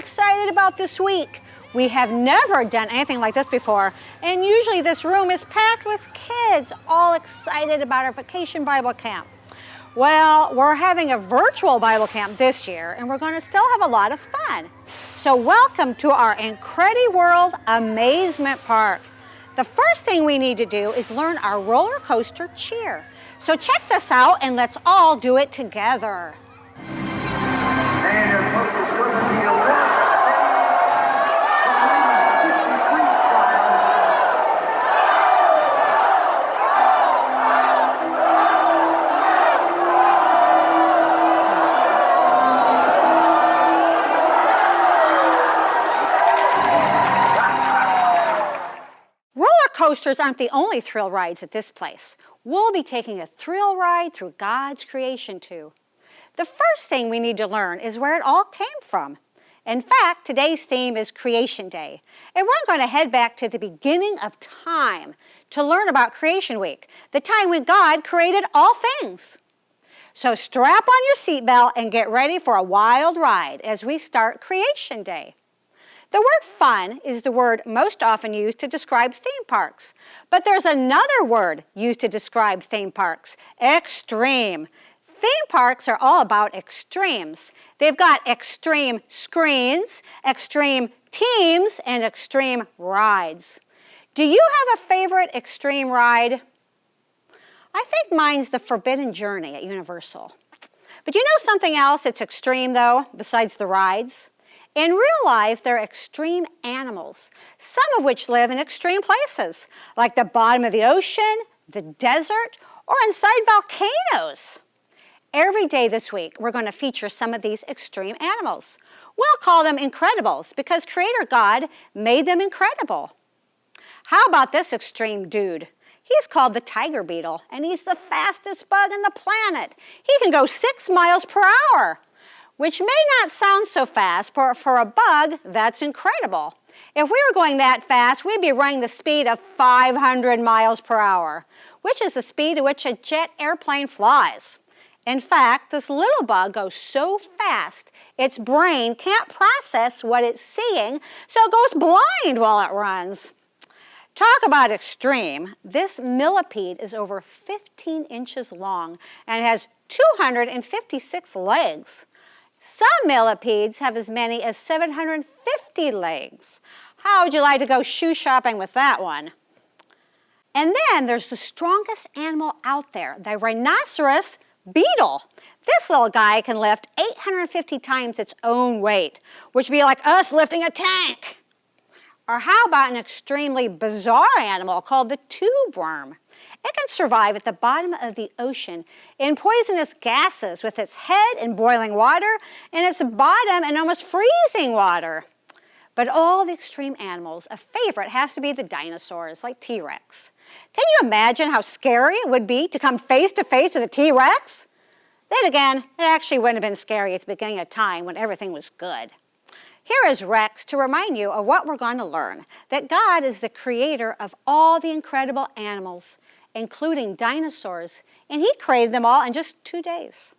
excited about this week. We have never done anything like this before, and usually this room is packed with kids, all excited about our vacation Bible camp. Well, we're having a virtual Bible camp this year, and we're going to still have a lot of fun. So welcome to our IncrediWorld Amazement Park. The first thing we need to do is learn our roller coaster cheer. So check this out, and let's all do it together. And your focus will be a left. Coasters aren't the only thrill rides at this place. We'll be taking a thrill ride through God's creation too. The first thing we need to learn is where it all came from. In fact, today's theme is Creation Day, and we're going to head back to the beginning of time to learn about Creation Week, the time when God created all things. So strap on your seatbelt and get ready for a wild ride as we start Creation Day. The word fun is the word most often used to describe theme parks. But there's another word used to describe theme parks, extreme. Theme parks are all about extremes. They've got extreme screens, extreme teams, and extreme rides. Do you have a favorite extreme ride? I think mine's the Forbidden Journey at Universal. But you know something else that's extreme though, besides the rides? In real life, they're extreme animals, some of which live in extreme places, like the bottom of the ocean, the desert, or inside volcanoes. Every day this week, we're going to feature some of these extreme animals. We'll call them Incredibles because Creator God made them incredible. How about this extreme dude? He's called the tiger beetle, and he's the fastest bug on the planet. He can go 6 miles per hour. Which may not sound so fast, but for a bug, that's incredible. If we were going that fast, we'd be running the speed of 500 miles per hour, which is the speed at which a jet airplane flies. In fact, this little bug goes so fast, its brain can't process what it's seeing, so it goes blind while it runs. Talk about extreme. This millipede is over 15 inches long and has 256 legs. Some millipedes have as many as 750 legs. How would you like to go shoe shopping with that one? And then there's the strongest animal out there, the rhinoceros beetle. This little guy can lift 850 times its own weight, which would be like us lifting a tank. Or how about an extremely bizarre animal called the tube worm? It can survive at the bottom of the ocean in poisonous gases with its head in boiling water and its bottom in almost freezing water. But all the extreme animals, a favorite has to be the dinosaurs, like T-Rex. Can you imagine how scary it would be to come face to face with a T-Rex? Then again, it actually wouldn't have been scary at the beginning of time when everything was good. Here is Rex to remind you of what we're going to learn, that God is the creator of all the incredible animals, including dinosaurs, and he created them all in just 2 days.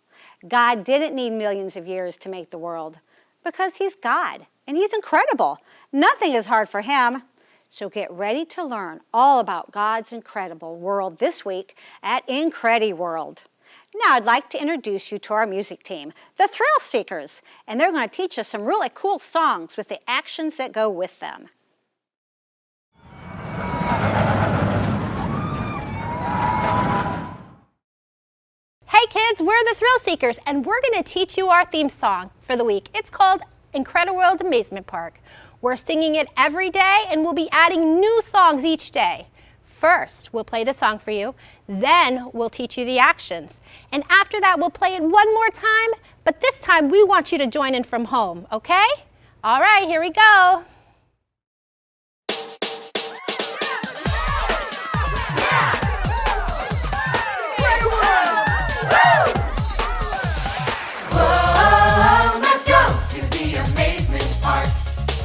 God didn't need millions of years to make the world because he's God, and he's incredible. Nothing is hard for him. So get ready to learn all about God's incredible world this week at IncrediWorld. Now I'd like to introduce you to our music team, the Thrill Seekers, and they're going to teach us some really cool songs with the actions that go with them. Hey kids, we're the Thrill Seekers, and we're going to teach you our theme song for the week. It's called IncrediWorld Amazement Park. We're singing it every day, and we'll be adding new songs each day. First, we'll play the song for you, then we'll teach you the actions. And after that, we'll play it one more time, but this time we want you to join in from home, okay? All right, here we go.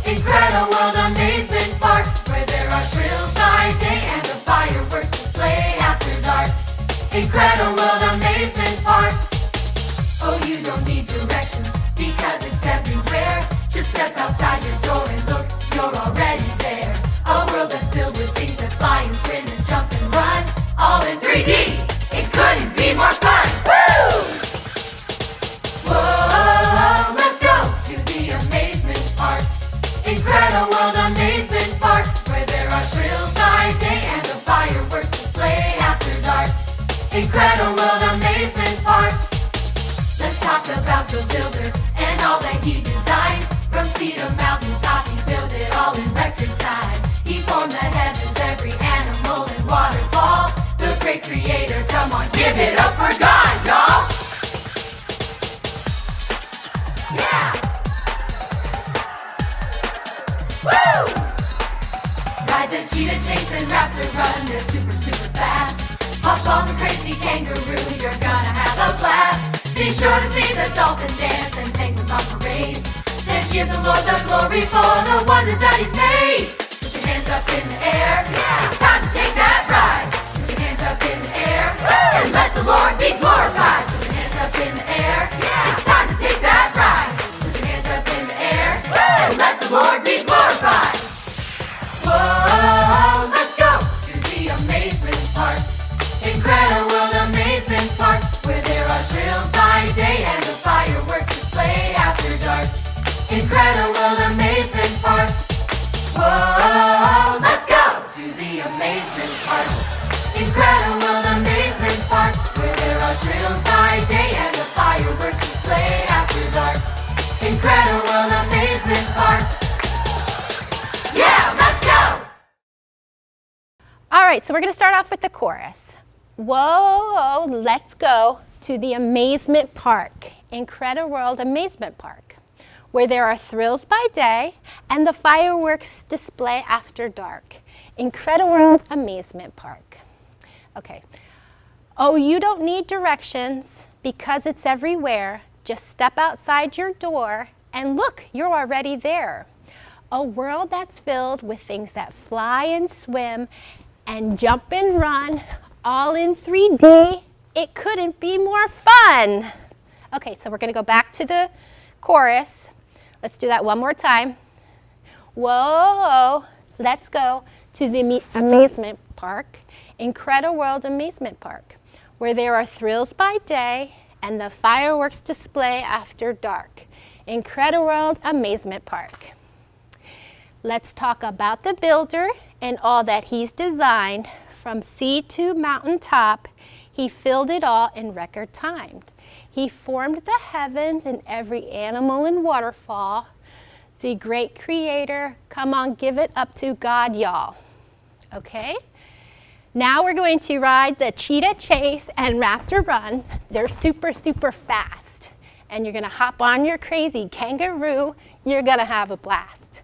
IncrediWorld Amazement Park, where there are thrills by day and the fireworks display after dark. IncrediWorld Amazement Park. Oh, you don't need directions because it's everywhere. Just step outside your door and look, you're already there. A world that's filled with things that fly and spin and jump and run, all in 3D. It couldn't be more fun. Woo! Whoa, let's go to the Amazement Park. IncrediWorld Amazement Park, where there are thrills by day and a fireworks display after dark. IncrediWorld Amazement Park. Let's talk about the builder and all that he designed. From sea to mountaintop, he built it all in record time. He formed the heavens, every animal and waterfall. The great creator, come on, give it up for God, y'all! Yeah! Woo! Ride the cheetah, chase and raptor run, they're super, super fast. Hop on the crazy kangaroo, you're gonna have a blast. Be sure to see the dolphin dance and penguins on parade. Then give the Lord the glory for the wonders that He's made. Put your hands up in the air, yeah. It's time to take that ride. Put your hands up in the air, and let the Lord be glorified. Put your hands up in the air, yeah. It's time to take that ride. Put your hands up in the air, and let the Lord be glorified. Whoa, let's go to the Amazement Park. IncrediWorld Amazement Park, where there are thrills by day and a fireworks display after dark. IncrediWorld Amazement Park. Whoa, let's go to the Amazement Park. IncrediWorld Amazement Park, where there are thrills by day and a fireworks display after dark. IncrediWorld Amazement Park. Yeah, let's go! All right, so we're going to start off with the chorus. Whoa, let's go to the Amazement Park, IncrediWorld Amazement Park, where there are thrills by day and the fireworks display after dark. IncrediWorld Amazement Park. Okay. Oh, you don't need directions because it's everywhere. Just step outside your door and look, you're already there. A world that's filled with things that fly and swim and jump and run, all in 3D. It couldn't be more fun. Okay, so we're going to go back to the chorus. Let's do that one more time. Whoa, let's go to the Amazement Park, IncrediWorld Amazement Park, where there are thrills by day and the fireworks display after dark. IncrediWorld Amazement Park. Let's talk about the builder and all that he's designed. From sea to mountaintop, he filled it all in record time. He formed the heavens and every animal and waterfall. The great creator, come on, give it up to God, y'all. Okay? Now we're going to ride the cheetah chase and raptor run. They're super, super fast. And you're gonna hop on your crazy kangaroo. You're gonna have a blast.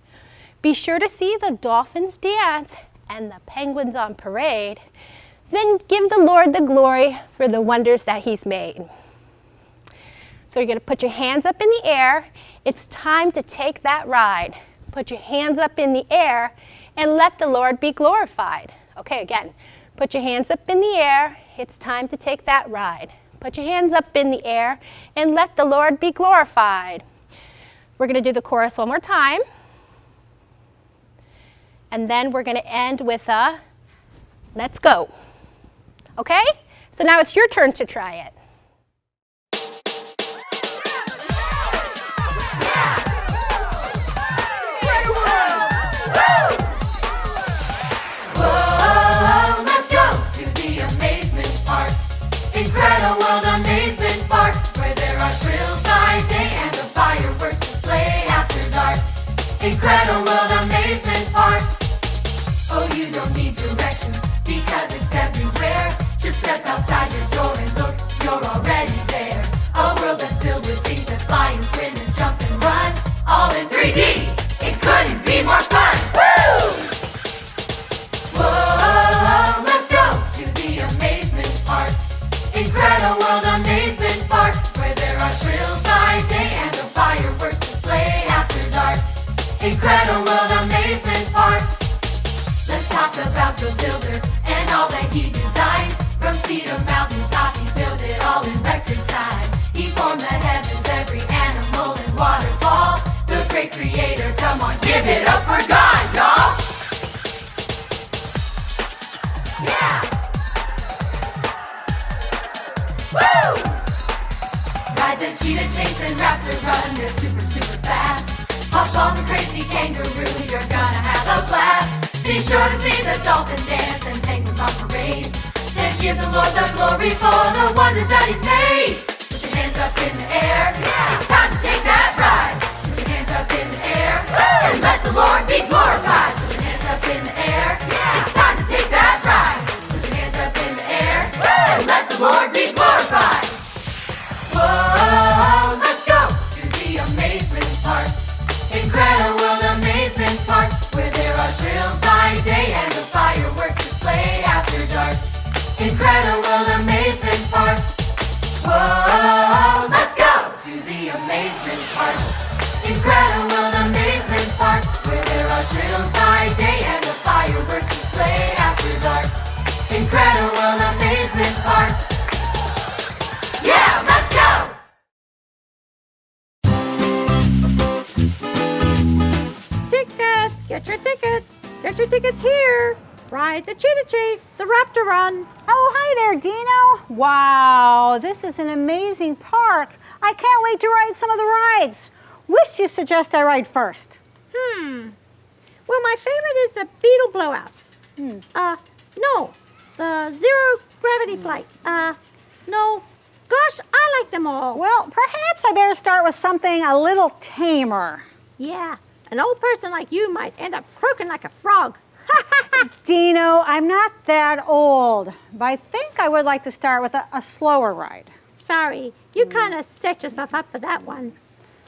Be sure to see the dolphins dance and the penguins on parade. Then give the Lord the glory for the wonders that He's made. So you're gonna put your hands up in the air. It's time to take that ride. Put your hands up in the air and let the Lord be glorified. Okay, again, put your hands up in the air. It's time to take that ride. Put your hands up in the air and let the Lord be glorified. We're gonna do the chorus one more time. And then we're gonna end with a let's go. Okay? So now it's your turn to try it. Whoa, let's go to the Amazement Park. IncrediWorld Amazement Park, where there are thrills by day and a fireworks display after dark. IncrediWorld Amazement Park. Oh, you don't need directions because it's everywhere. Just step outside your door and look, you're already there. A world that's filled with things that fly and swim and jump and run, all in 3D. It couldn't be more fun. Woo! Whoa, let's go to the Amazement Park. IncrediWorld Amazement Park, where there are thrills by day and a fireworks display after dark. IncrediWorld Amazement Park. Let's talk about the builder and all that he designed. From sea to mountaintop, he built it all in record time. He formed the heavens, every animal and waterfall. The great creator. it up for God, y'all! Yeah! Woo! Ride the cheetah, chase and raptor run, they're super, super fast. Hop on the crazy kangaroo, you're gonna have a blast. Be sure to see the dolphin dance and penguins on parade. And give the Lord the glory for the wonders that He's made. Put your hands up in the air, yeah. It's time to take that ride. Put your hands up in the air, and let the Lord be glorified. Put your hands up in the air, yeah. It's time to take that ride. Put your hands up in the air, and let the Lord be glorified. Whoa, let's go to the amazement park. IncrediWorld Amazement Park, where there are thrills by day and the fireworks display after dark. IncrediWorld Amazement Park. Whoa, let's go to the amazement park. IncrediWorld Amazement Park, where there are thrills by day and the fireworks display after dark. IncrediWorld Amazement Park. Yeah, let's go! Tickets! Get your tickets! Get your tickets here! Ride the cheetah chase, the raptor run. Oh, hi there, Dino. Wow, this is an amazing park. I can't wait to ride some of the rides. Which you suggest I ride first? Well, my favorite is the Beetle Blowout. No, the Zero Gravity Flight. No. Gosh, I like them all. Well, perhaps I better start with something a little tamer. Yeah, an old person like you might end up croaking like a frog. Dino, I'm not that old, but I think I would like to start with a slower ride. Sorry, you kind of set yourself up for that one.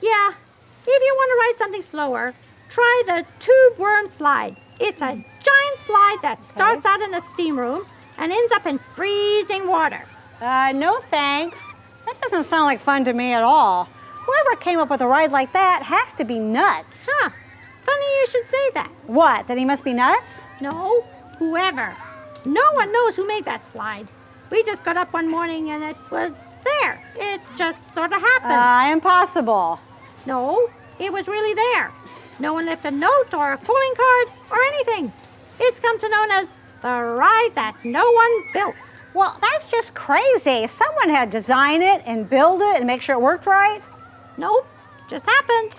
Yeah, if you want to ride something slower, try the Tube Worm Slide. It's a giant slide that starts out in a steam room and ends up in freezing water. No thanks. That doesn't sound like fun to me at all. Whoever came up with a ride like that has to be nuts. Huh, funny you should say that. What, that he must be nuts? No, whoever. No one knows who made that slide. We just got up one morning and it was there. It just sort of happened. Impossible. No, it was really there. No one left a note or a calling card or anything. It's come to known as the ride that no one built. Well, that's just crazy. Someone had to design it and build it and make sure it worked right. Nope, just happened.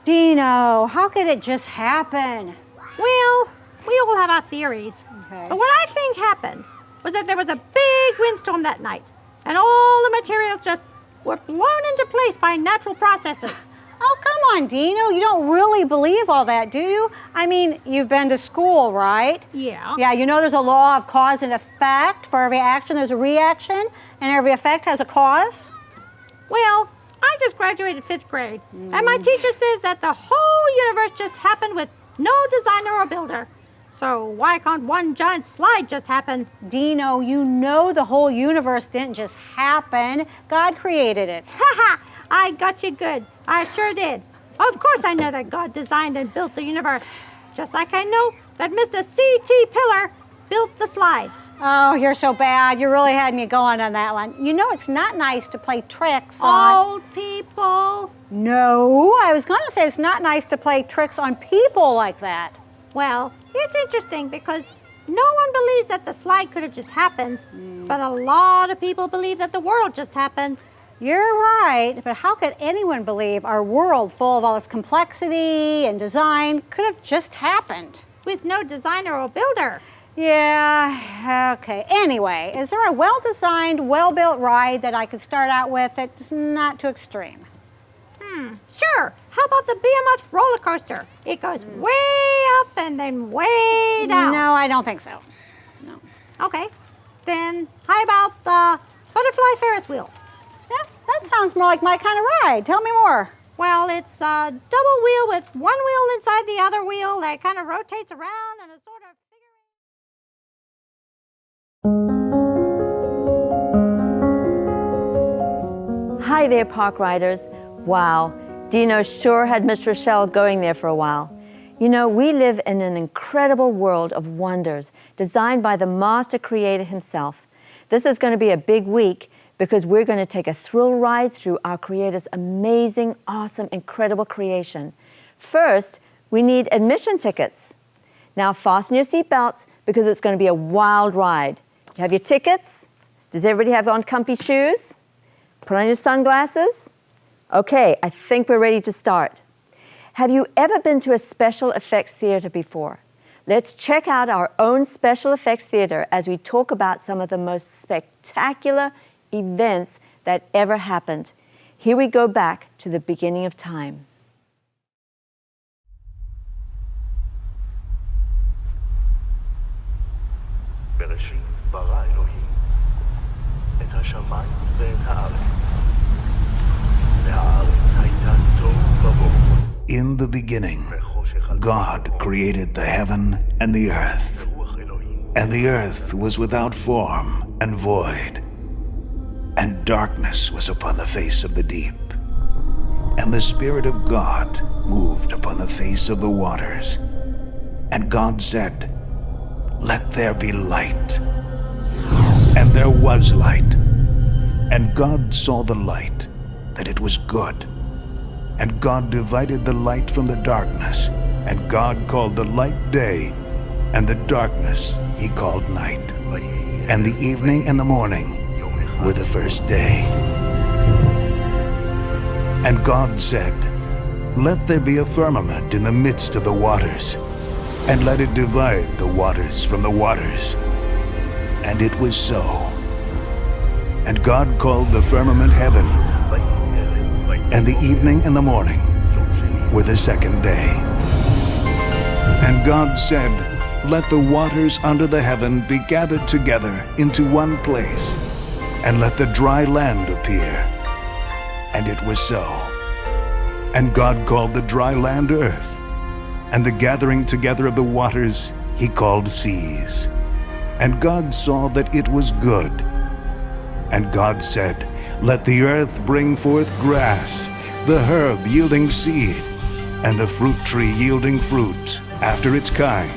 Dino, how could it just happen? Well, we all have our theories. Okay. But what I think happened was that there was a big windstorm that night, and all the materials just were blown into place by natural processes. Oh, come on, Dino. You don't really believe all that, do you? I mean, you've been to school, right? Yeah. Yeah, you know there's a law of cause and effect. For every action, there's a reaction, and every effect has a cause. Well, I just graduated 5th grade, and my teacher says that the whole universe just happened with no designer or builder. So why can't one giant slide just happen? Dino, you know the whole universe didn't just happen. God created it. Haha, I got you good. I sure did. Of course I know that God designed and built the universe. Just like I know that Mr. C.T. Pillar built the slide. Oh, you're so bad. You really had me going on that one. You know it's not nice to play tricks on... Old people. No, I was going to say it's not nice to play tricks on people like that. Well, it's interesting because no one believes that the slide could have just happened, but a lot of people believe that the world just happened. You're right, but how could anyone believe our world full of all this complexity and design could have just happened? With no designer or builder. Yeah, okay. Anyway, is there a well-designed, well-built ride that I could start out with that's not too extreme? Sure. How about the Behemoth roller coaster? It goes way up and then way down. No, I don't think so. No. Okay. Then how about the butterfly Ferris wheel? Yeah, that sounds more like my kind of ride. Tell me more. Well, it's a double wheel with one wheel inside the other wheel that kind of rotates around and is sort of figure. Hi there, park riders. Wow, Dino sure had Miss Rochelle going there for a while. You know, we live in an incredible world of wonders designed by the master creator himself. This is going to be a big week because we're going to take a thrill ride through our creator's amazing, awesome, incredible creation. First, we need admission tickets. Now fasten your seatbelts because it's going to be a wild ride. You have your tickets? Does everybody have on comfy shoes? Put on your sunglasses? Okay, I think we're ready to start. Have you ever been to a special effects theater before? Let's check out our own special effects theater as we talk about some of the most spectacular events that ever happened. Here we go back to the beginning of time. בראשית ברא אלוהים את השמיים ואת הארץ, והארץ הייתה תוהו ובוהו. In the beginning, God created the heaven and the earth, and the earth was without form and void, and darkness was upon the face of the deep, and the Spirit of God moved upon the face of the waters. And God said, "Let there be light." And there was light. And God saw the light, that it was good. And God divided the light from the darkness. And God called the light day, and the darkness he called night. And the evening and the morning were the first day. And God said, "Let there be a firmament in the midst of the waters, and let it divide the waters from the waters." And it was so. And God called the firmament heaven, and the evening and the morning were the second day. And God said, "Let the waters under the heaven be gathered together into one place, and let the dry land appear." And it was so. And God called the dry land earth, and the gathering together of the waters he called seas. And God saw that it was good. And God said, "Let the earth bring forth grass, the herb yielding seed, and the fruit tree yielding fruit after its kind,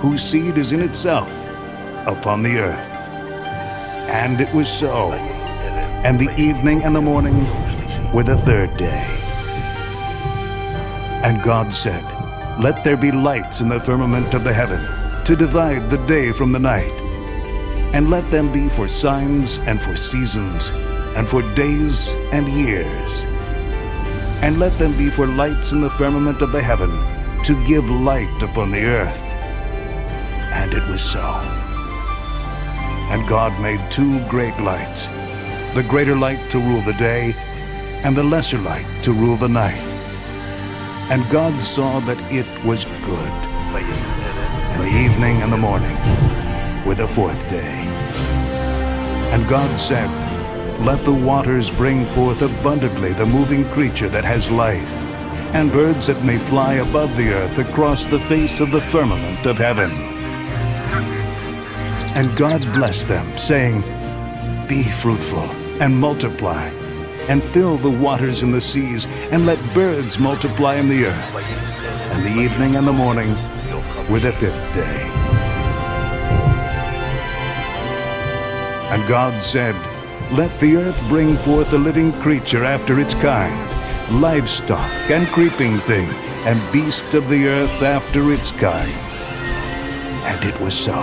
whose seed is in itself upon the earth." And it was so. And the evening and the morning were the third day. And God said, "Let there be lights in the firmament of the heaven, to divide the day from the night. And let them be for signs and for seasons, and for days and years. And let them be for lights in the firmament of the heaven, to give light upon the earth." And it was so. And God made two great lights, the greater light to rule the day, and the lesser light to rule the night. And God saw that it was good. And the evening and the morning were the fourth day. And God said, "Let the waters bring forth abundantly the moving creature that has life, and birds that may fly above the earth across the face of the firmament of heaven." And God blessed them, saying, "Be fruitful and multiply, and fill the waters in the seas, and let birds multiply in the earth." And the evening and the morning were the fifth day. And God said, "Let the earth bring forth a living creature after its kind, livestock and creeping thing, and beast of the earth after its kind." And it was so.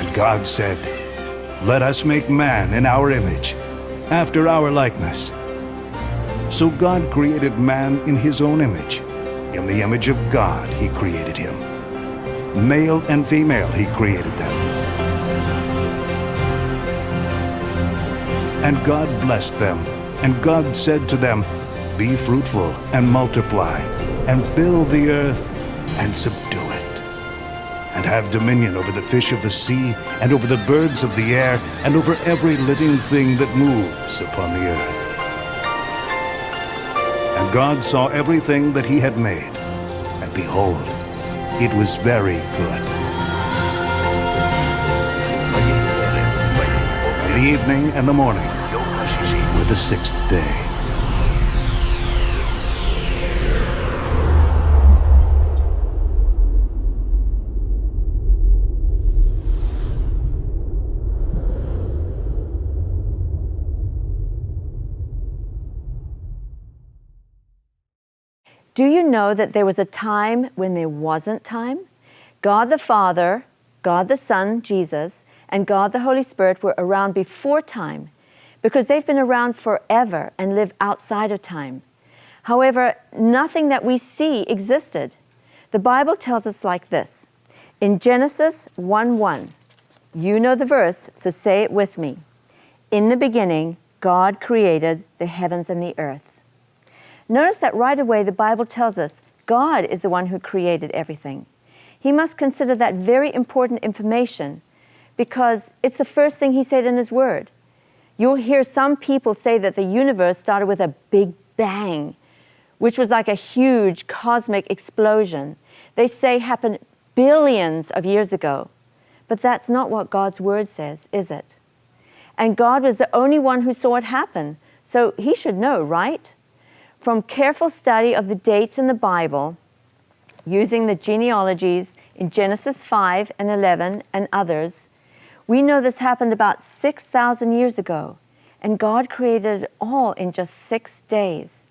And God said, "Let us make man in our image, after our likeness." So God created man in his own image. In the image of God he created him. Male and female he created them. And God blessed them, and God said to them, "Be fruitful and multiply, and fill the earth and subdue it, and have dominion over the fish of the sea, and over the birds of the air, and over every living thing that moves upon the earth." And God saw everything that he had made, and behold, it was very good. And the evening and the morning were the sixth day. Do you know that there was a time when there wasn't time? God the Father, God the Son, Jesus, and God the Holy Spirit were around before time because they've been around forever and live outside of time. However, nothing that we see existed. The Bible tells us like this. In Genesis 1:1, you know the verse, so say it with me. In the beginning, God created the heavens and the earth. Notice that right away the Bible tells us God is the one who created everything. He must consider that very important information because it's the first thing he said in his word. You'll hear some people say that the universe started with a big bang, which was like a huge cosmic explosion. They say happened billions of years ago. But that's not what God's word says, is it? And God was the only one who saw it happen, so he should know, right? From careful study of the dates in the Bible, using the genealogies in Genesis 5 and 11 and others, we know this happened about 6,000 years ago, and God created it all in just 6 days.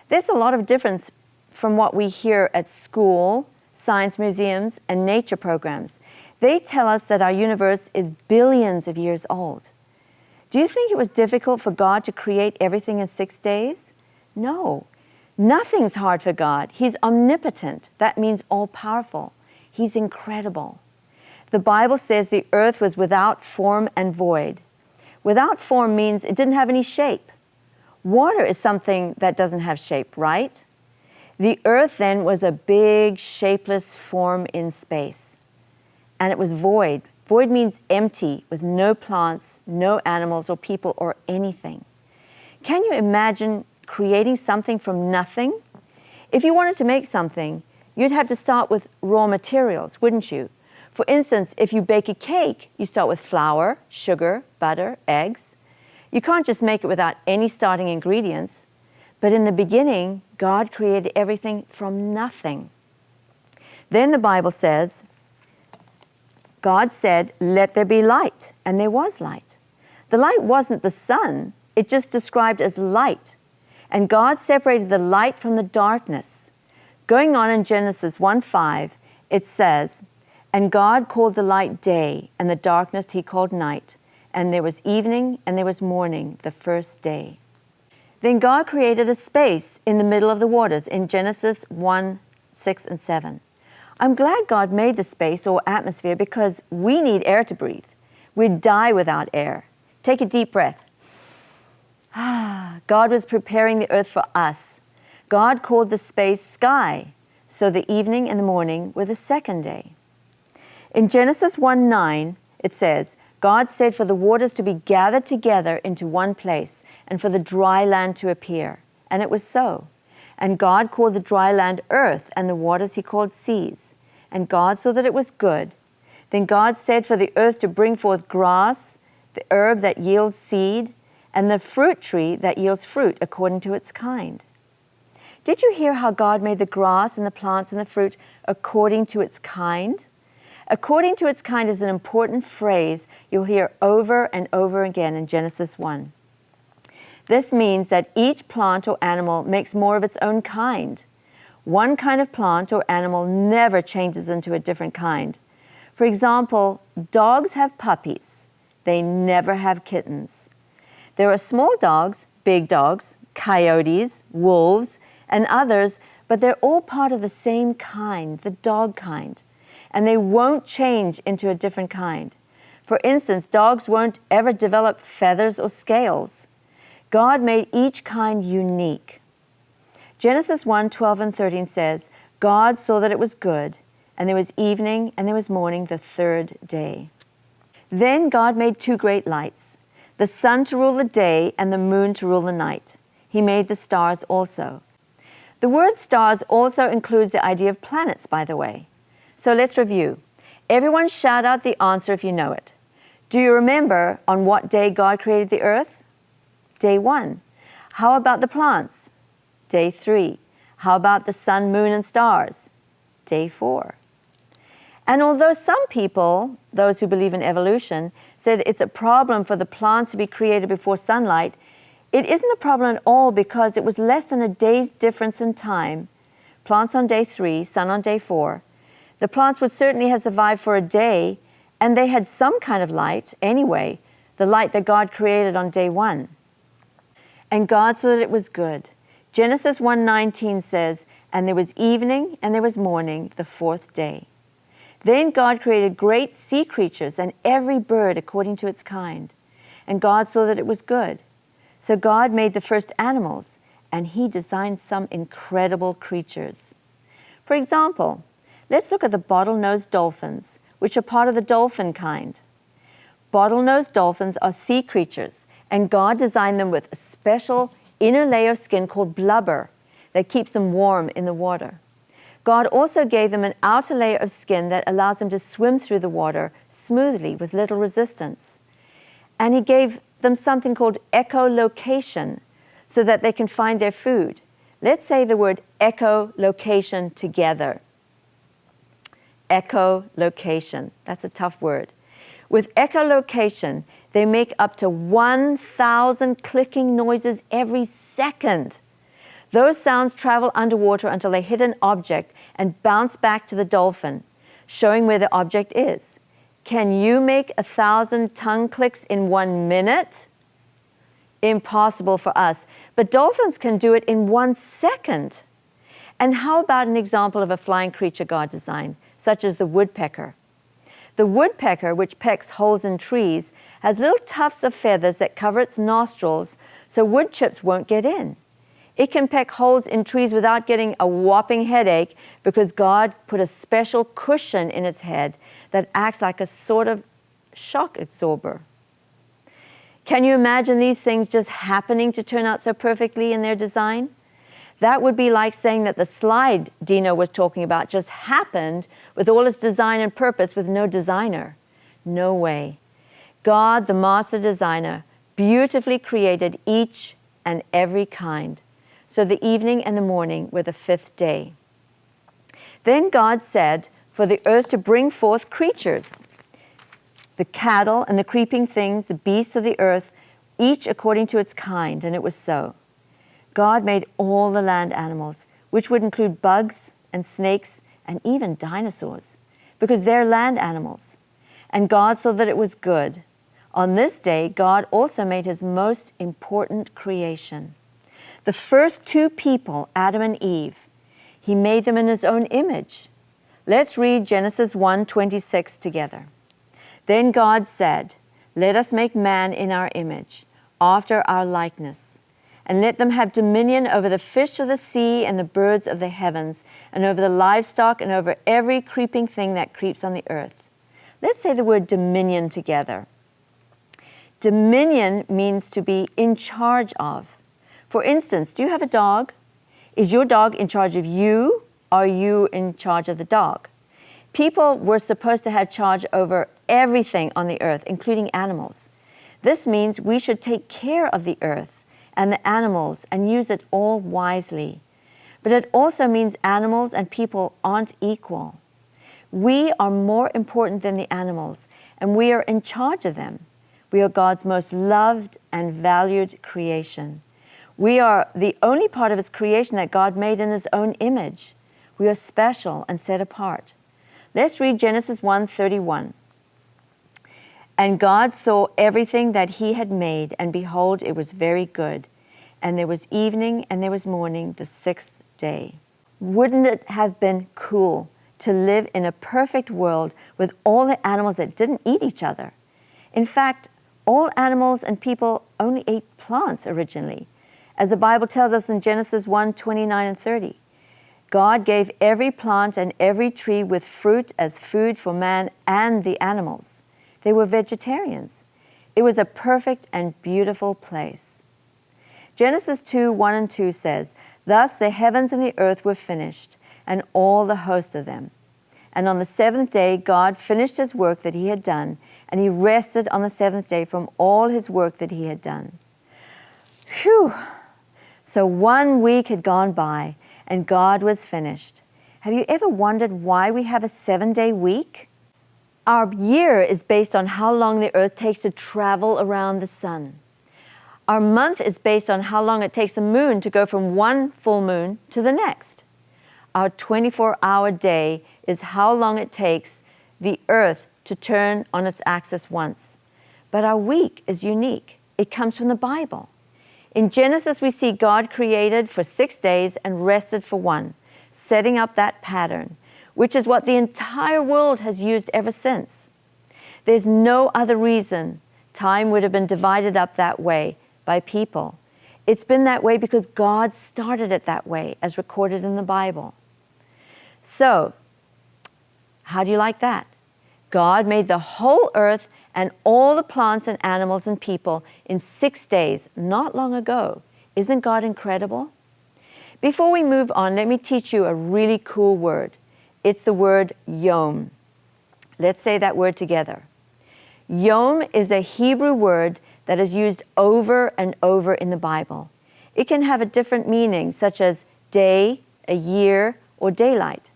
There's a lot of difference from what we hear at school, science museums, and nature programs. They tell us that our universe is billions of years old. Do you think it was difficult for God to create everything in 6 days? No. Nothing's hard for God. He's omnipotent. That means all-powerful. He's incredible. The Bible says the earth was without form and void. Without form means it didn't have any shape. Water is something that doesn't have shape, right? The earth then was a big, shapeless form in space. And it was void. Void means empty, with no plants, no animals or people or anything. Can you imagine creating something from nothing? If you wanted to make something, you'd have to start with raw materials, wouldn't you? For instance, if you bake a cake, you start with flour, sugar, butter, eggs. You can't just make it without any starting ingredients. But in the beginning, God created everything from nothing. Then the Bible says, God said, let there be light, and there was light. The light wasn't the sun, it just described as light. And God separated the light from the darkness. Going on in Genesis 1:5, it says, and God called the light day, and the darkness he called night. And there was evening, and there was morning, the first day. Then God created a space in the middle of the waters in Genesis 1:6 and 7. I'm glad God made the space or atmosphere because we need air to breathe. We'd die without air. Take a deep breath. God was preparing the earth for us. God called the space sky, so the evening and the morning were the second day. In Genesis 1:9, it says, God said for the waters to be gathered together into one place and for the dry land to appear. And it was so. And God called the dry land earth, and the waters he called seas. And God saw that it was good. Then God said for the earth to bring forth grass, the herb that yields seed, and the fruit tree that yields fruit according to its kind. Did you hear how God made the grass and the plants and the fruit according to its kind? According to its kind is an important phrase you'll hear over and over again in Genesis 1. This means that each plant or animal makes more of its own kind. One kind of plant or animal never changes into a different kind. For example, dogs have puppies. They never have kittens. There are small dogs, big dogs, coyotes, wolves, and others, but they're all part of the same kind, the dog kind. And they won't change into a different kind. For instance, dogs won't ever develop feathers or scales. God made each kind unique. Genesis 1:12 and 13 says, God saw that it was good, and there was evening and there was morning the third day. Then God made two great lights, the sun to rule the day and the moon to rule the night. He made the stars also. The word stars also includes the idea of planets, by the way. So let's review. Everyone shout out the answer if you know it. Do you remember on what day God created the earth? Day 1. How about the plants? Day 3. How about the sun, moon, and stars? Day 4. And although some people, those who believe in evolution, said it's a problem for the plants to be created before sunlight, it isn't a problem at all because it was less than a day's difference in time plants on day 3, sun on day 4. The plants would certainly have survived for a day, and they had some kind of light anyway, the light that God created on day 1. And God saw that it was good. Genesis 1:19 says, "And there was evening and there was morning the 4th day." Then God created great sea creatures and every bird according to its kind. And God saw that it was good. So God made the first animals, and He designed some incredible creatures. For example, let's look at the bottlenose dolphins, which are part of the dolphin kind. Bottlenose dolphins are sea creatures, and God designed them with a special inner layer of skin called blubber that keeps them warm in the water. God also gave them an outer layer of skin that allows them to swim through the water smoothly with little resistance. And He gave them something called echolocation so that they can find their food. Let's say the word echolocation together. Echolocation. That's a tough word. With echolocation, they make up to 1,000 clicking noises every second. Those sounds travel underwater until they hit an object and bounce back to the dolphin, showing where the object is. Can you make 1,000 tongue clicks in 1 minute? Impossible for us, but dolphins can do it in 1 second. And how about an example of a flying creature God designed, such as the woodpecker? The woodpecker, which pecks holes in trees, has little tufts of feathers that cover its nostrils so wood chips won't get in. It can peck holes in trees without getting a whopping headache because God put a special cushion in its head that acts like a sort of shock absorber. Can you imagine these things just happening to turn out so perfectly in their design? That would be like saying that the slide Dino was talking about just happened with all its design and purpose with no designer. No way. God, the master designer, beautifully created each and every kind. So the evening and the morning were the 5th day. Then God said for the earth to bring forth creatures, the cattle and the creeping things, the beasts of the earth, each according to its kind, and it was so. God made all the land animals, which would include bugs and snakes and even dinosaurs, because they're land animals. And God saw that it was good. On this day, God also made His most important creation. The first 2 people, Adam and Eve, He made them in His own image. Let's read Genesis 1:26 together. Then God said, "Let us make man in our image, after our likeness, and let them have dominion over the fish of the sea and the birds of the heavens, and over the livestock and over every creeping thing that creeps on the earth." Let's say the word dominion together. Dominion means to be in charge of. For instance, do you have a dog? Is your dog in charge of you? Or are you in charge of the dog? People were supposed to have charge over everything on the earth, including animals. This means we should take care of the earth and the animals and use it all wisely. But it also means animals and people aren't equal. We are more important than the animals, and we are in charge of them. We are God's most loved and valued creation. We are the only part of His creation that God made in His own image. We are special and set apart. Let's read Genesis 1:31. And God saw everything that He had made, and behold, it was very good. And there was evening and there was morning the 6th day. Wouldn't it have been cool to live in a perfect world with all the animals that didn't eat each other? In fact, all animals and people only ate plants originally, as the Bible tells us in Genesis 1:29 and 30. God gave every plant and every tree with fruit as food for man and the animals. They were vegetarians. It was a perfect and beautiful place. Genesis 2:1 and 2 says, "Thus the heavens and the earth were finished, and all the host of them. And on the 7th day God finished His work that He had done, and He rested on the 7th day from all His work that He had done." Phew! So 1 week had gone by, and God was finished. Have you ever wondered why we have a 7-day week? Our year is based on how long the earth takes to travel around the sun. Our month is based on how long it takes the moon to go from one full moon to the next. Our 24-hour day is how long it takes the earth to turn on its axis once. But our week is unique. It comes from the Bible. In Genesis, we see God created for 6 days and rested for one, setting up that pattern, which is what the entire world has used ever since. There's no other reason time would have been divided up that way by people. It's been that way because God started it that way, as recorded in the Bible. So, how do you like that? God made the whole earth and all the plants and animals and people in 6 days, not long ago. Isn't God incredible? Before we move on, let me teach you a really cool word. It's the word yom. Let's say that word together. Yom is a Hebrew word that is used over and over in the Bible. It can have a different meaning, such as day, a year, or daylight.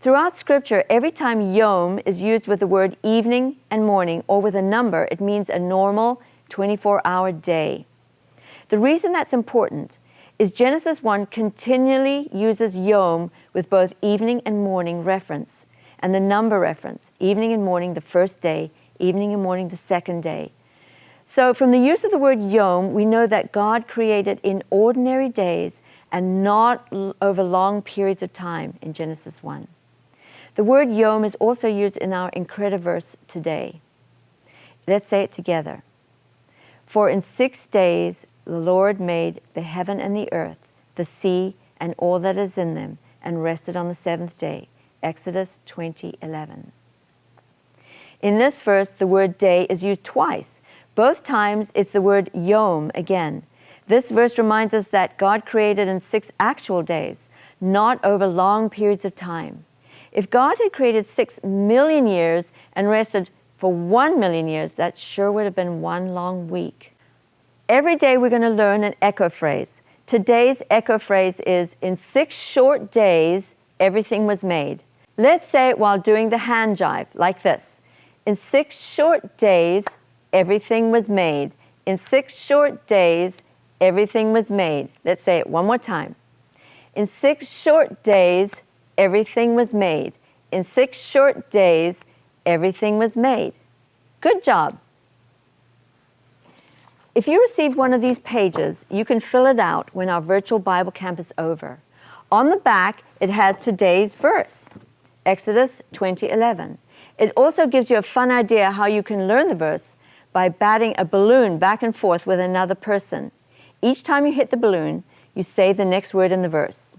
Throughout Scripture, every time yom is used with the word evening and morning or with a number, it means a normal 24-hour day. The reason that's important is Genesis 1 continually uses yom with both evening and morning reference and the number reference, evening and morning the first day, evening and morning the second day. So from the use of the word yom, we know that God created in ordinary days and not over long periods of time in Genesis 1. The word yom is also used in our IncrediVerse today. Let's say it together. For in 6 days the Lord made the heaven and the earth, the sea, and all that is in them, and rested on the seventh day. Exodus 20:11. In this verse, the word day is used twice. Both times it's the word yom again. This verse reminds us that God created in 6 actual days, not over long periods of time. If God had created 6 million years and rested for 1 million years, that sure would have been one long week. Every day we're going to learn an echo phrase. Today's echo phrase is, in 6 short days, everything was made. Let's say it while doing the hand jive, like this. In 6 short days, everything was made. In 6 short days, everything was made. Let's say it one more time. In 6 short days, everything was made. In 6 short days, everything was made. Good job. If you received one of these pages, you can fill it out when our virtual Bible camp is over. On the back, it has today's verse, Exodus 20:11. It also gives you a fun idea how you can learn the verse by batting a balloon back and forth with another person. Each time you hit the balloon, you say the next word in the verse.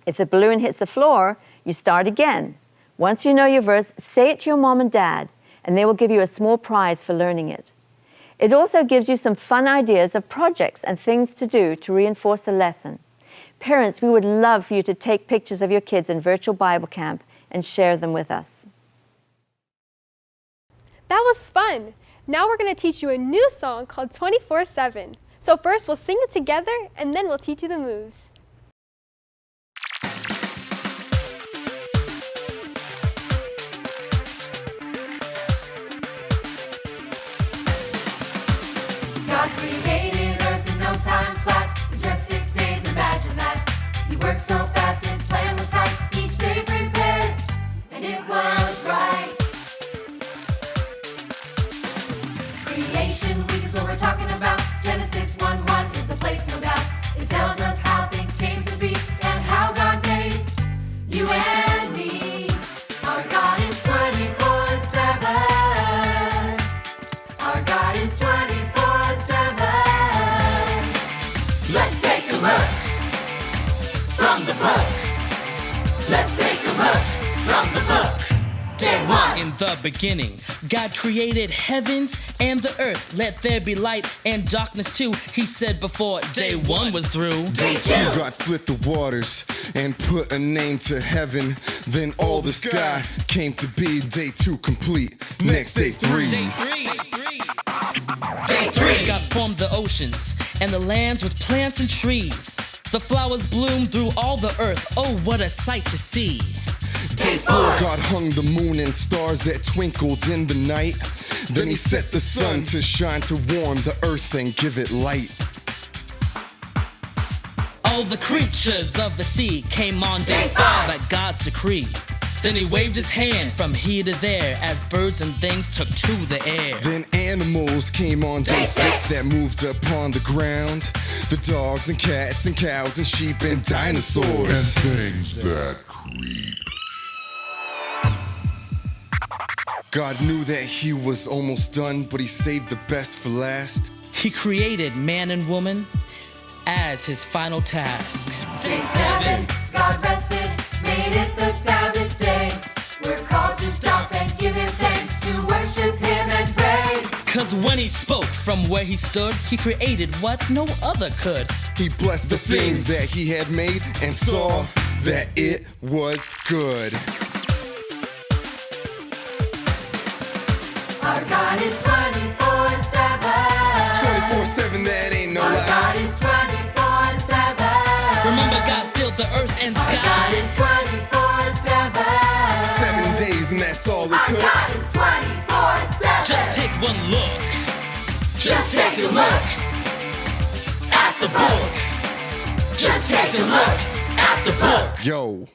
If the balloon hits the floor, you start again. Once you know your verse, say it to your mom and dad, and they will give you a small prize for learning it. It also gives you some fun ideas of projects and things to do to reinforce the lesson. Parents, we would love for you to take pictures of your kids in virtual Bible camp and share them with us. That was fun. Now we're going to teach you a new song called 24/7. So first we'll sing it together and then we'll teach you the moves. God created Earth in no time flat. In just 6 days, imagine that. He worked so fast, his plan was tight. Each day prepared, and it was right. Creation week is what we're talking about. Genesis 1:1 is the place, no doubt. It tells us how things came to be and how God made you and me. Our God is 24/7. Our God is 24/7. Let's take a look from the book. Let's take a look from the book. Day 1. In the beginning, God created heavens and the earth. Let there be light and darkness too. He said before day 1 was through. Day 2, God split the waters and put a name to heaven. Then all the sky came to be. Day 2 complete. Next day 3. Day 3. God formed the oceans and the lands with plants and trees. The flowers bloomed through all the earth. Oh, what a sight to see. Day 4, God hung the moon and stars that twinkled in the night. Then he set the sun to shine to warm the earth and give it light. All the creatures of the sea came on day 5 at God's decree. Then he waved his hand from here to there as birds and things took to the air. Then animals came on day 6 that moved upon the ground. The dogs and cats and cows and sheep and dinosaurs. And things that creep. God knew that he was almost done, but he saved the best for last. He created man and woman as his final task. Day 7, God rested, made it the Sabbath day. We're called to stop and give him thanks, to worship him and pray. 'Cause when he spoke from where he stood, he created what no other could. He blessed the things that he had made and saw that it was good. Our God is 24/7. 24/7, that ain't no Our lie. God is 24/7. Remember, God filled the earth and Our God sky. is 24/7. 7 days and that's all it Our took. God is 24/7. Just take one look. Just take a look at the book. Just take a look at the book. Yo.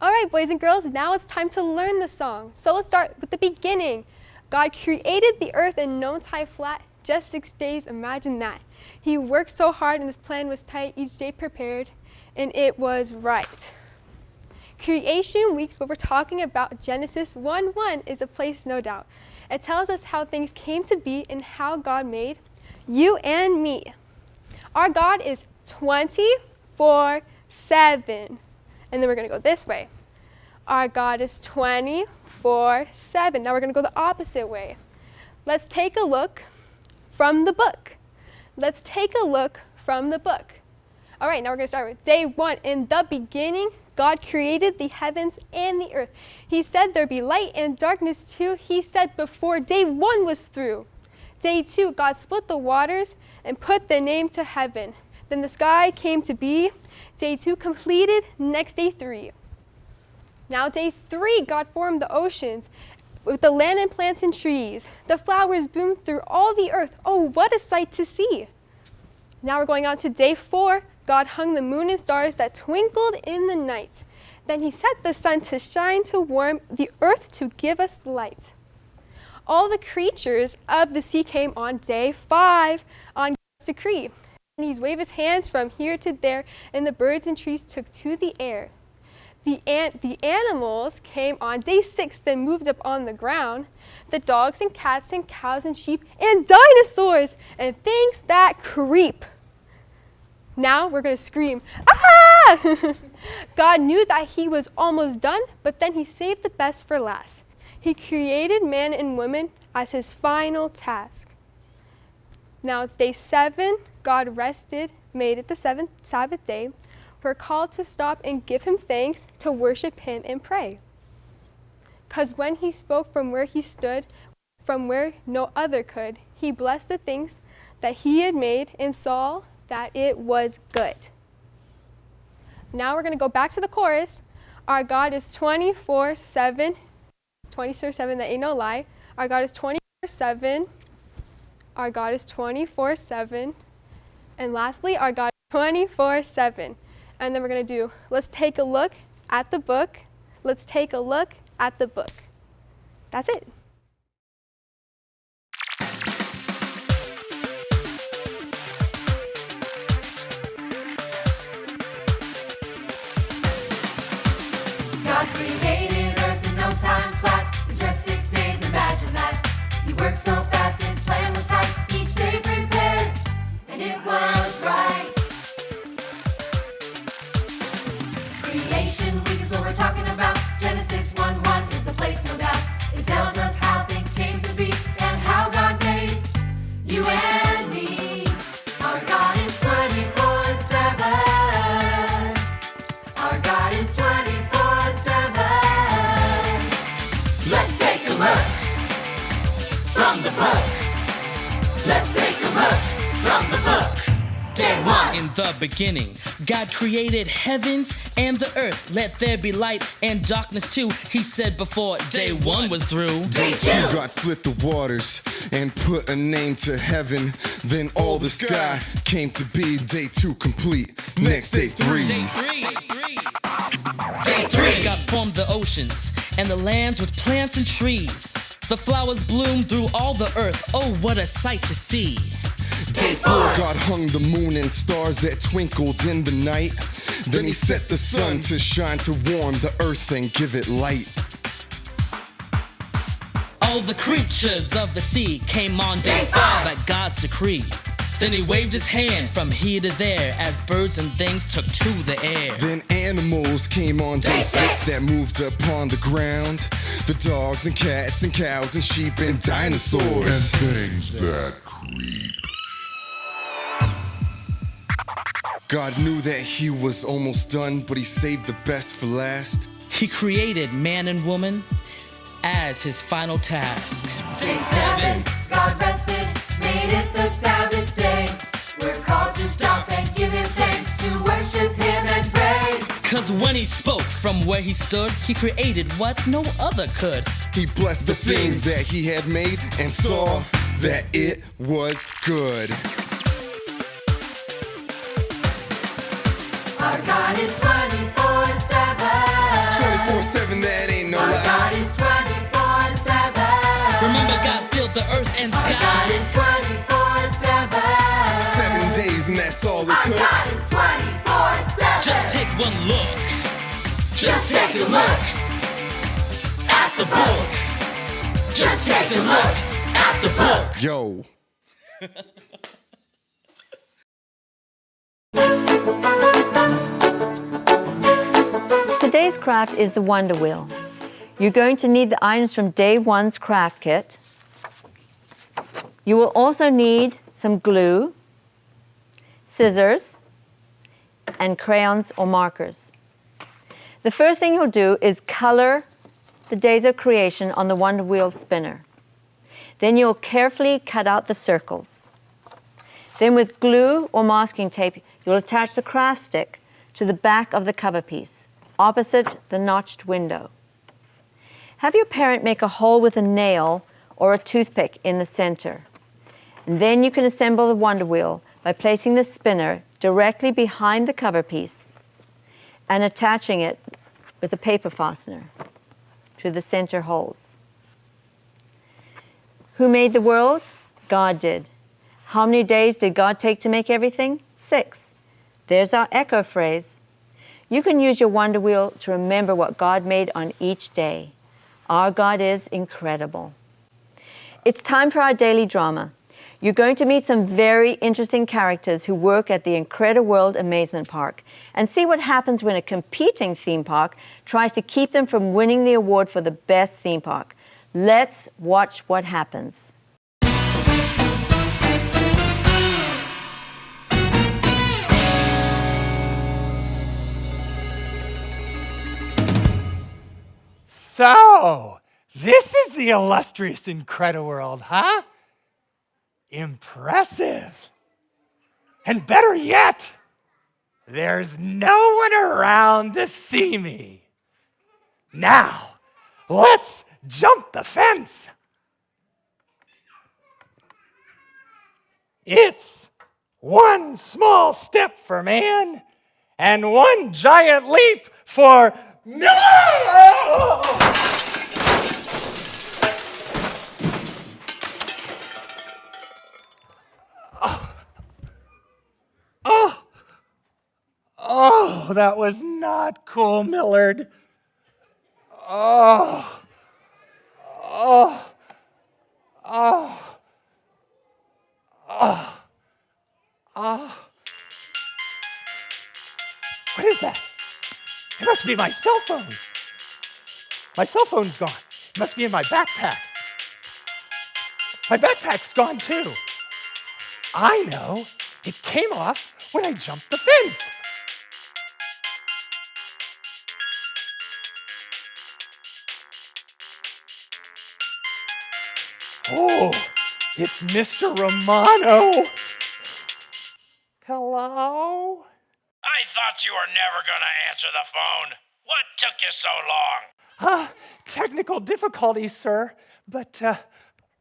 All right, boys and girls, now it's time to learn the song. So let's start with the beginning. God created the earth in no time flat, just 6 days, imagine that. He worked so hard and his plan was tight, each day prepared, and it was right. Creation weeks, what we're talking about, Genesis 1:1 is a place, no doubt. It tells us how things came to be and how God made you and me. Our God is 24/7. And then we're going to go this way. Our God is 24/7. Now we're going to go the opposite way. Let's take a look from the book. Let's take a look from the book. All right, now we're going to start with day 1. In the beginning, God created the heavens and the earth. He said there be light and darkness too. He said before day 1 was through. Day 2, God split the waters and put the name to heaven. Then the sky came to be. Day 2 completed, next day 3. Now day 3, God formed the oceans with the land and plants and trees. The flowers bloomed through all the earth. Oh, what a sight to see. Now we're going on to day 4. God hung the moon and stars that twinkled in the night. Then he set the sun to shine to warm the earth to give us light. All the creatures of the sea came on day 5 on God's decree. And he's waved his hands from here to there, and the birds and trees took to the air. The animals came on day 6, then moved up on the ground. The dogs and cats and cows and sheep and dinosaurs and things that creep. Now we're going to scream, ah! God knew that he was almost done, but then he saved the best for last. He created man and woman as his final task. Now it's day 7. God rested, made it the 7th Sabbath day. We're called to stop and give him thanks, to worship him and pray. 'Cause when he spoke from where he stood, from where no other could, he blessed the things that he had made and saw that it was good. Now we're going to go back to the chorus. Our God is 24/7. 24/7, that ain't no lie. Our God is 24/7. Our God is 24/7. And lastly, our God is 24/7. And then we're going to do, let's take a look at the book. Let's take a look at the book. That's it. God created earth in no time flat, in just 6 days, imagine that. He worked so fast, his plan was tight, each day prepared, and it was right. Creation week is what we're talking about. Genesis 1:1 is the place, no doubt. It tells us In the beginning, God created heavens and the earth. Let there be light and darkness too. He said before day one was through. Day two, God split the waters and put a name to heaven. Then all the sky came to be. Day two complete. Next, day three. Day three, God formed the oceans and the lands with plants and trees. The flowers bloomed through all the earth. Oh, what a sight to see. Day four, God hung the moon and stars that twinkled in the night. Then he set the sun to shine to warm the earth and give it light. All the creatures of the sea came on day five at God's decree. Then he waved his hand from here to there as birds and things took to the air. Then animals came on day six that moved upon the ground. The dogs and cats and cows and sheep and dinosaurs. And things that creep. God knew that he was almost done, but he saved the best for last. He created man and woman as his final task. Day 7, God rested, made it the Sabbath day. We're called to stop and give him thanks, to worship him and pray. 'Cause when he spoke from where he stood, he created what no other could. He blessed the things that he had made and saw that it was good. Our God is 24/7. 24/7, that ain't no Our lie. God is 24/7. Remember, God filled the earth and Our God sky. is 24/7. 7 days and that's all it Our took. God is 24/7. Just take one look. Just take a look At the book. Just take a look at the book. Yo. Today's craft is the Wonder Wheel. You're going to need the items from day one's craft kit. You will also need some glue, scissors, and crayons or markers. The first thing you'll do is color the days of creation on the Wonder Wheel spinner. Then you'll carefully cut out the circles. Then with glue or masking tape, you'll attach the craft stick to the back of the cover piece, opposite the notched window. Have your parent make a hole with a nail or a toothpick in the center. And then you can assemble the Wonder Wheel by placing the spinner directly behind the cover piece and attaching it with a paper fastener to the center holes. Who made the world? God did. How many days did God take to make everything? 6. There's our echo phrase. You can use your Wonder Wheel to remember what God made on each day. Our God is incredible. It's time for our daily drama. You're going to meet some very interesting characters who work at the IncrediWorld Amazement Park and see what happens when a competing theme park tries to keep them from winning the award for the best theme park. Let's watch what happens. So, this is the illustrious IncrediWorld, huh? Impressive. And better yet, there's no one around to see me. Now, let's jump the fence. It's one small step for man and one giant leap for Oh, that was not cool, Millard. What is that? It must be my cell phone. My cell phone's gone. It must be in my backpack. My backpack's gone too. I know. It came off when I jumped the fence. Oh, it's Mr. Romano. Hello? I thought you were never gonna answer the phone. What took you so long? Technical difficulties, sir. But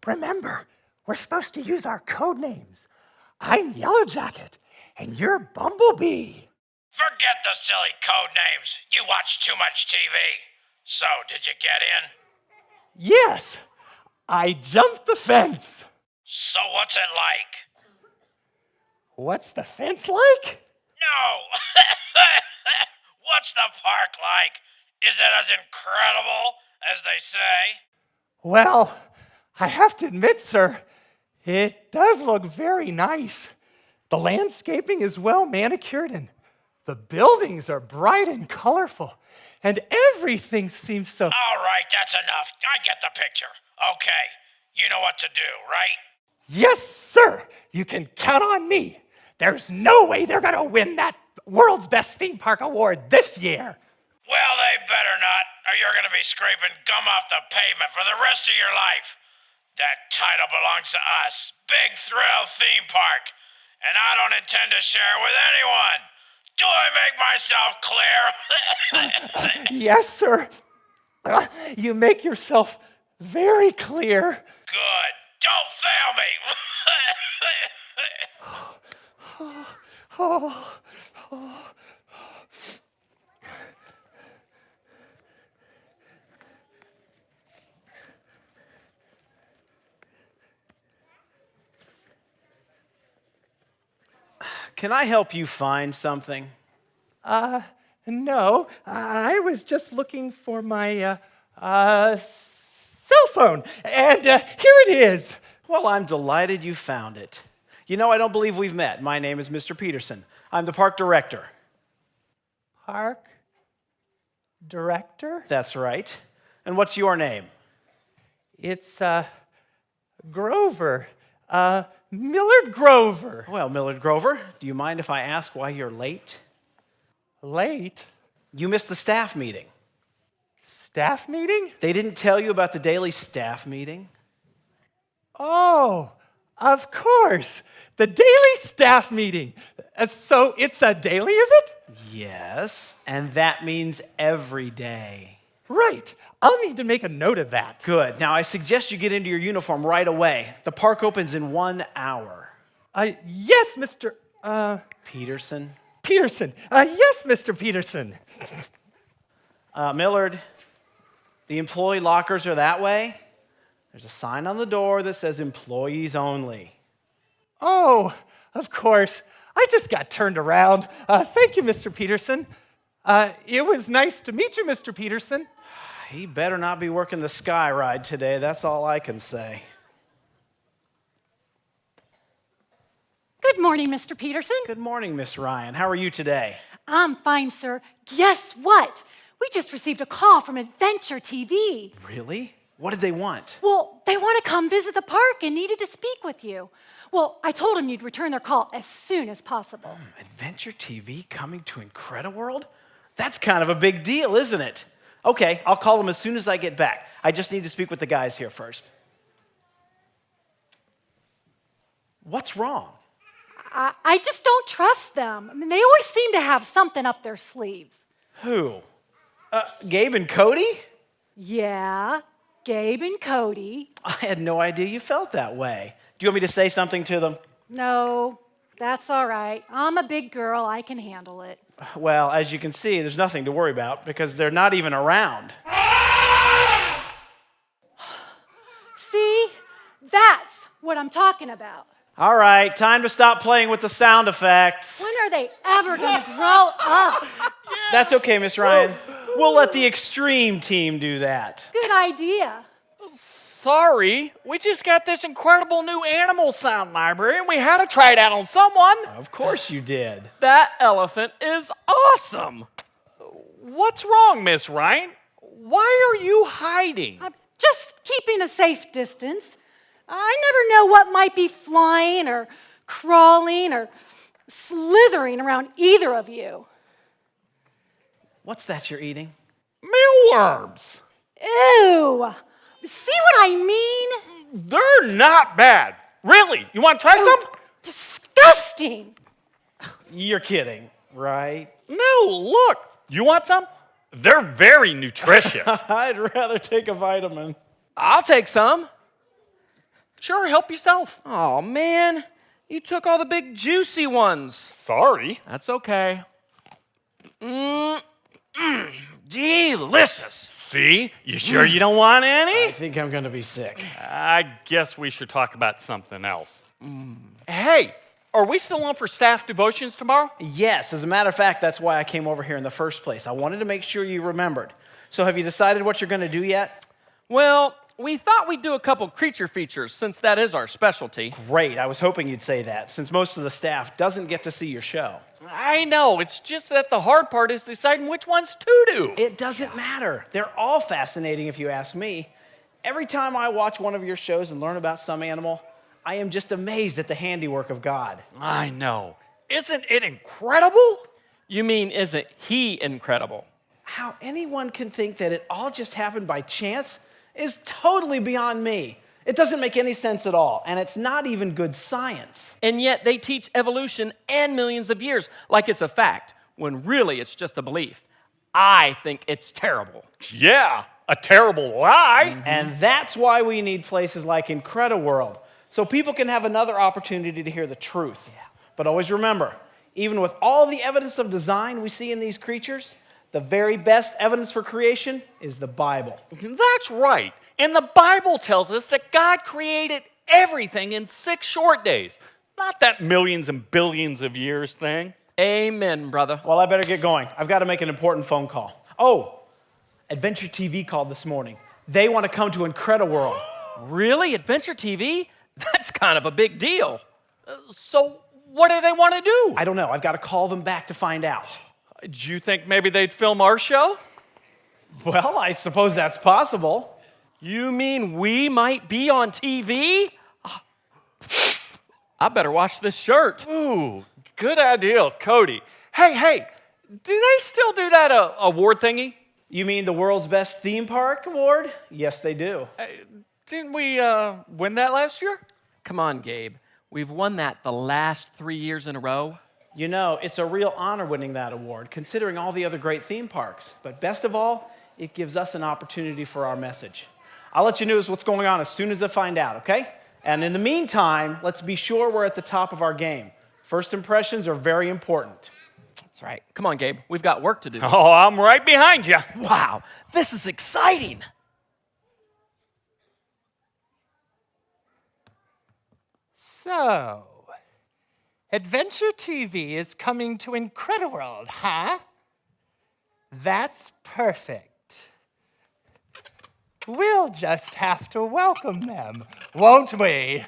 remember, we're supposed to use our code names. I'm Yellow Jacket, and you're Bumblebee. Forget the silly code names. You watch too much TV. So, did you get in? Yes, I jumped the fence. So what's it like? What's the fence like? No! What's the park like? Is it as incredible as they say? Well, I have to admit, sir, it does look very nice. The landscaping is well manicured and the buildings are bright and colorful. And everything seems so... All right, that's enough. I get the picture. Okay, you know what to do, right? Yes, sir. You can count on me. There's no way they're going to win that World's Best Theme Park Award this year. Well, they better not, or you're going to be scraping gum off the pavement for the rest of your life. That title belongs to us, Big Thrill Theme Park, and I don't intend to share it with anyone. Do I make myself clear? Yes, sir. You make yourself very clear. Good. Don't fail me. Can I help you find something? No. I was just looking for my cell phone, and here it is. Well, I'm delighted you found it. You know, I don't believe we've met. My name is Mr. Peterson. I'm the park director. Park director? That's right. And what's your name? It's Grover. Millard Grover. Well, Millard Grover, do you mind if I ask why you're late? Late? You missed the staff meeting. Staff meeting? They didn't tell you about the daily staff meeting? Oh, of course. The daily staff meeting. So it's a daily, is it? Yes, and that means every day. Right. I'll need to make a note of that. Good. Now, I suggest you get into your uniform right away. The park opens in 1 hour. Yes, Mr. Peterson? Peterson. Yes, Mr. Peterson. Millard, the employee lockers are that way. There's a sign on the door that says employees only. Oh, of course. I just got turned around. Thank you, Mr. Peterson. It was nice to meet you, Mr. Peterson. He better not be working the sky ride today. That's all I can say. Good morning, Mr. Peterson. Good morning, Miss Ryan. How are you today? I'm fine, sir. Guess what? We just received a call from Adventure TV. Really? What did they want? Well, they want to come visit the park and needed to speak with you. Well, I told them you'd return their call as soon as possible. Adventure TV coming to IncrediWorld? That's kind of a big deal, isn't it? Okay, I'll call them as soon as I get back. I just need to speak with the guys here first. What's wrong? I just don't trust them. I mean, they always seem to have something up their sleeves. Who? Gabe and Cody? Yeah, Gabe and Cody. I had no idea you felt that way. Do you want me to say something to them? No, that's all right. I'm a big girl. I can handle it. Well, as you can see, there's nothing to worry about because they're not even around. See? That's what I'm talking about. All right, time to stop playing with the sound effects. When are they ever going to grow up? That's okay, Miss Ryan. We'll let the extreme team do that. Good idea. Sorry, we just got this incredible new animal sound library and we had to try it out on someone. Of course you did. That elephant is awesome. What's wrong, Miss Ryan? Why are you hiding? I'm just keeping a safe distance. I never know what might be flying or crawling or slithering around either of you. What's that you're eating? Mealworms. Ew. See what I mean? They're not bad. Really? You want to try some? Disgusting. You're kidding, right? No, look. You want some? They're very nutritious. I'd rather take a vitamin. I'll take some. Sure, help yourself. Oh, man. You took all the big juicy ones. Sorry. That's okay. Delicious. See? You sure you don't want any? I think I'm going to be sick. I guess we should talk about something else. Hey, are we still on for staff devotions tomorrow? Yes, as a matter of fact, that's why I came over here in the first place. I wanted to make sure you remembered. So have you decided what you're going to do yet? Well, we thought we'd do a couple creature features since that is our specialty. Great, I was hoping you'd say that, since most of the staff doesn't get to see your show. I know, it's just that the hard part is deciding which ones to do. It doesn't matter. They're all fascinating if you ask me. Every time I watch one of your shows and learn about some animal, I am just amazed at the handiwork of God. I know. Isn't it incredible? You mean, isn't he incredible? How anyone can think that it all just happened by chance is totally beyond me. It doesn't make any sense at all, and it's not even good science. And yet they teach evolution and millions of years like it's a fact, when really it's just a belief. I think it's terrible. Yeah, a terrible lie. And that's why we need places like IncrediWorld, so people can have another opportunity to hear the truth. But always remember, even with all the evidence of design we see in these creatures, the very best evidence for creation is the Bible. That's right. And the Bible tells us that God created everything in 6 short days. Not that millions and billions of years thing. Amen, brother. Well, I better get going. I've got to make an important phone call. Oh, Adventure TV called this morning. They want to come to IncrediWorld. Really? Adventure TV? That's kind of a big deal. So what do they want to do? I don't know. I've got to call them back to find out. Do you think maybe they'd film our show? Well, I suppose that's possible. You mean we might be on TV? I better wash this shirt. Ooh, good idea, Cody. Hey, do they still do that award thingy? You mean the world's best theme park award? Yes, they do. Didn't we win that last year? Come on, Gabe. We've won that the last 3 years in a row. You know, it's a real honor winning that award, considering all the other great theme parks. But best of all, it gives us an opportunity for our message. I'll let you know what's going on as soon as I find out, okay? And in the meantime, let's be sure we're at the top of our game. First impressions are very important. That's right. Come on, Gabe. We've got work to do. Oh, I'm right behind you. Wow, this is exciting. So, Adventure TV is coming to IncrediWorld, huh? That's perfect. We'll just have to welcome them, won't we?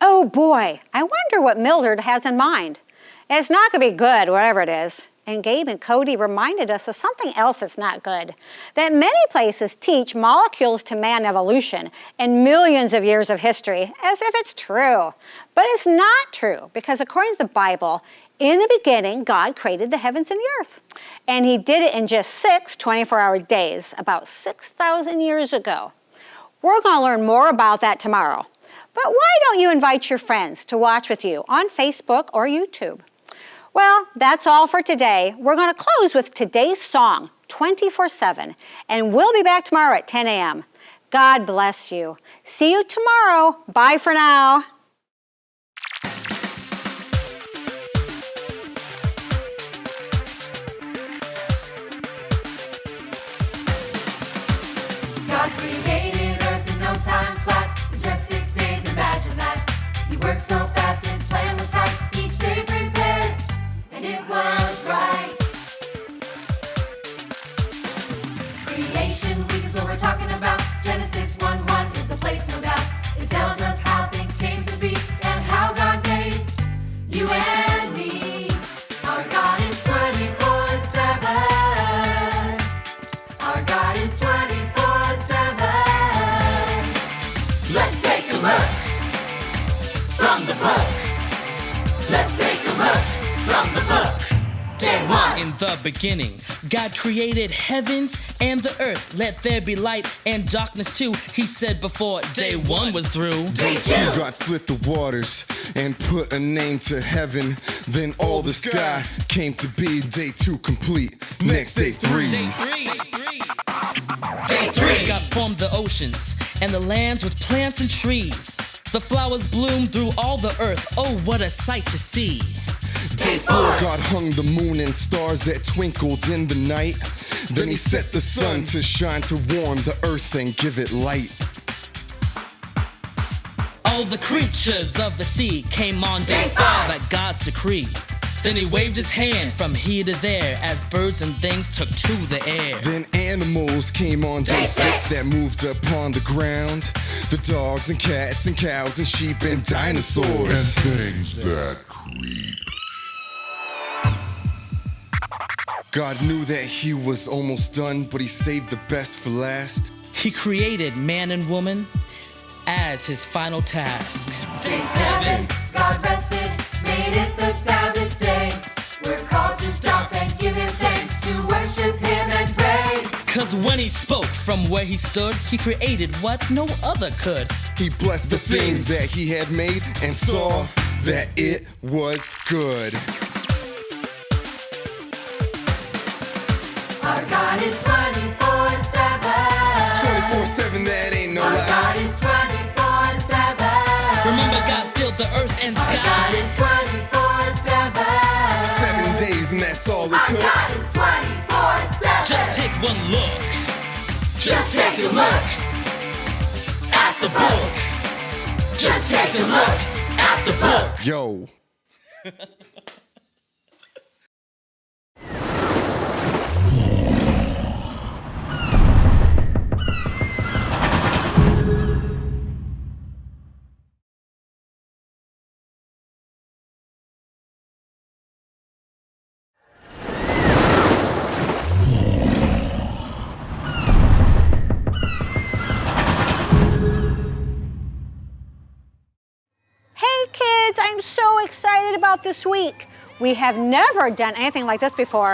Oh boy, I wonder what Mildred has in mind. It's not going to be good, whatever it is. And Gabe and Cody reminded us of something else that's not good. That many places teach molecules to man evolution and millions of years of history as if it's true. But it's not true, because according to the Bible, in the beginning, God created the heavens and the earth. And he did it in just 6 24-hour days, about 6,000 years ago. We're going to learn more about that tomorrow. But why don't you invite your friends to watch with you on Facebook or YouTube? Well, that's all for today. We're going to close with today's song, 24/7, and we'll be back tomorrow at 10 a.m. God bless you. See you tomorrow. Bye for now. God created earth in no time flat, in just 6 days, imagine that. He worked so fast, his plan was tight, each day prepared, and it was right. Creation week is what we're talking about. Genesis 1:1 is the place, no doubt. It tells us how things came to be and how God made you and me. Our God is 24/7. Our God is 24/7. Let's take a look from the book. the beginning. God created heavens and the earth. Let there be light and darkness too. He said before day one was through. Day two, God split the waters and put a name to heaven. Then all the sky came to be. Day two complete. Next day three. Day three, God formed the oceans and the lands with plants and trees. The flowers bloomed through all the earth. Oh, what a sight to see. Day four, God hung the moon and stars that twinkled in the night. Then he set the sun to shine to warm the earth and give it light. All the creatures of the sea came on day five at God's decree. Then he waved his hand from here to there as birds and things took to the air. Then animals came on day six that moved upon the ground. The dogs and cats and cows and sheep and dinosaurs. And things that creep. God knew that he was almost done, but he saved the best for last. He created man and woman as his final task. Day 7, God rested, made it the Sabbath day. We're called to stop and give him thanks, to worship him and pray. 'Cause when he spoke from where he stood, he created what no other could. He blessed the things that he had made and saw that it was good. Our God is 24/7. 24/7, that ain't no Our lie. God is 24/7. Remember, God filled the earth and sky. Our God is 24/7. 7 days and that's all it took. Our God is 24/7. Just take one look. Just take a look at the book. Just take a look at the book. Yo. Hey kids, I'm so excited about this week. We have never done anything like this before.